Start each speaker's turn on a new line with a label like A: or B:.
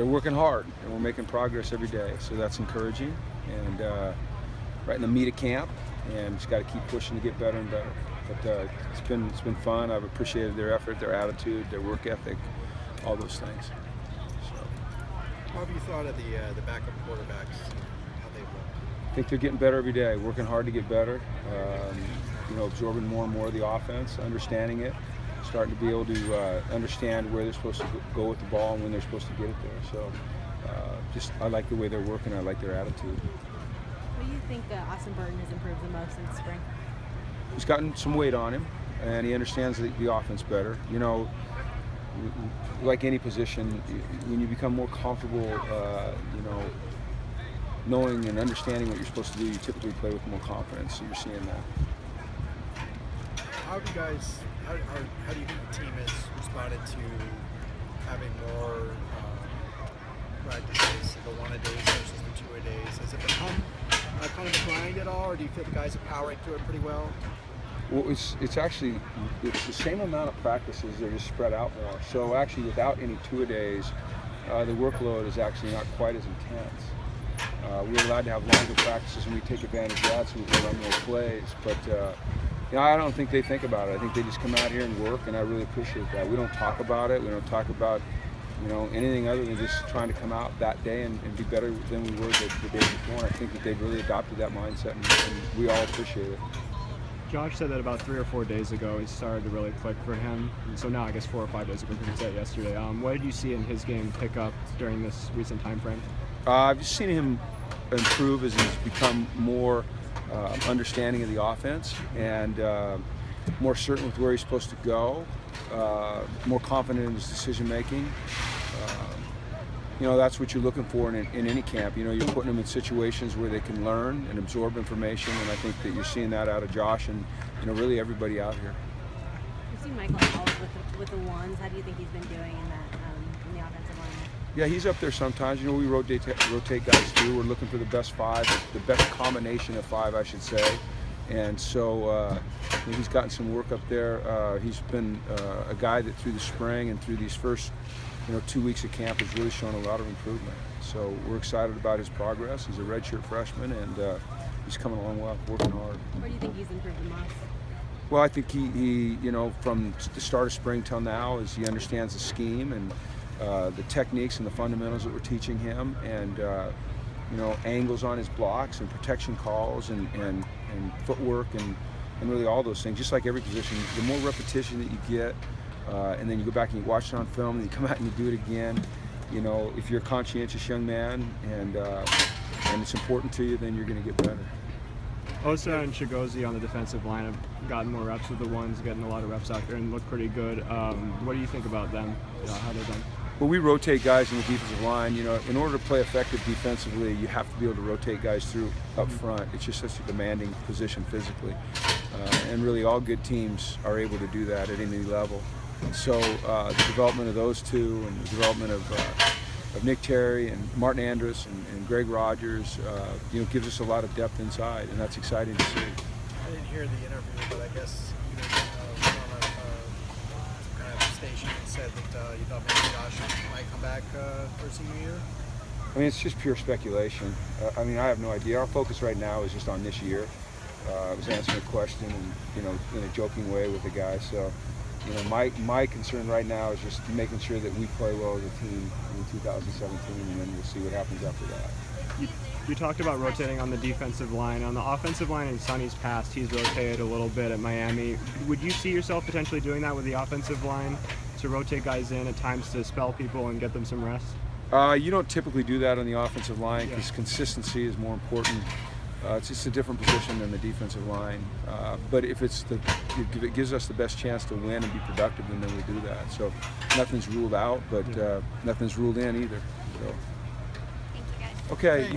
A: they're working hard, and we're making progress every day, so that's encouraging. And right in the meat of camp, and just got to keep pushing to get better and better. But it's been fun. I've appreciated their effort, their attitude, their work ethic, all those things. So,
B: how have you thought of the backup quarterbacks, how they've looked?
A: I think they're getting better every day, working hard to get better. You know, absorbing more and more of the offense, understanding it, starting to be able to understand where they're supposed to go with the ball and when they're supposed to get it there. So, I like the way they're working. I like their attitude.
C: What do you think Austin Burton has improved the most in the spring?
A: He's gotten some weight on him, and he understands the offense better. You know, like any position, when you become more comfortable, you know, knowing and understanding what you're supposed to do, you typically play with more confidence. So you're seeing that.
B: How do you guys? How do you think the team has responded to having more practices, the one-a-days versus the two-a-days? Has it become kind of a grind at all, or do you feel the guys are powering through it pretty well?
A: Well, it's actually the same amount of practices. They're just spread out more. So actually, without any two-a-days, the workload is actually not quite as intense. We're allowed to have longer practices, and we take advantage of that, so we can run more plays. But you know, I don't think they think about it. I think they just come out here and work, and I really appreciate that. We don't talk about it. We don't talk about, you know, anything other than just trying to come out that day and be better than we were the day before. And I think that they've really adopted that mindset, and we all appreciate it.
D: Josh said that about 3 or 4 days ago he started to really click for him. And so now I guess 4 or 5 days ago, because he said yesterday. What did you see in his game pick up during this recent time frame?
A: I've just seen him improve as he's become more understanding of the offense and more certain with where he's supposed to go, more confident in his decision making. You know, that's what you're looking for in any camp. You know, you're putting them in situations where they can learn and absorb information, and I think that you're seeing that out of Josh and, you know, really everybody out here.
C: We've seen Michael Hall with the ones. How do you think he's been doing in that in the offensive line?
A: Yeah, he's up there sometimes. You know, we rotate guys too. We're looking for the best 5, the best combination of 5, I should say. And so he's gotten some work up there. He's been a guy that through the spring and through these first 2 weeks of camp has really shown a lot of improvement. So we're excited about his progress. He's a redshirt freshman, and he's coming along well, working hard.
C: Where do you think he's improved the most?
A: Well, I think he you know, from the start of spring till now, is he understands the scheme and the techniques and the fundamentals that we're teaching him, and you know, angles on his blocks and protection calls and footwork and really all those things. Just like every position, the more repetition that you get, and then you go back and you watch it on film, and you come out and you do it again. You know, if you're a conscientious young man and it's important to you, then you're going to get better.
D: Osa and Chigozie on the defensive line have gotten more reps with the ones, getting a lot of reps out there and look pretty good. What do you think about them, how they've done?
A: Well, we rotate guys in the defensive line. You know, in order to play effective defensively, you have to be able to rotate guys through up front. It's just such a demanding position physically. And really all good teams are able to do that at any level. So the development of those two and the development of Nick Terry and Martin Andrus and Greg Rogers, you know, gives us a lot of depth inside, and that's exciting to see.
B: I didn't hear the interview, but I guess you were on some kind of station and said that you thought maybe Josh might come back for senior year.
A: I mean, it's just pure speculation. I mean, I have no idea. Our focus right now is just on this year. I was answering a question, and you know, in a joking way with the guys. So, you know, my concern right now is just making sure that we play well as a team in 2017, and then we'll see what happens after that.
D: You talked about rotating on the defensive line. On the offensive line, in Sonny's past, he's rotated a little bit at Miami. Would you see yourself potentially doing that with the offensive line, to rotate guys in at times to spell people and get them some rest?
A: You don't typically do that on the offensive line because consistency is more important. It's just a different position than the defensive line. But if it gives us the best chance to win and be productive, then we do that. So nothing's ruled out, but nothing's ruled in either. So.
C: Thank you, guys.
A: Okay.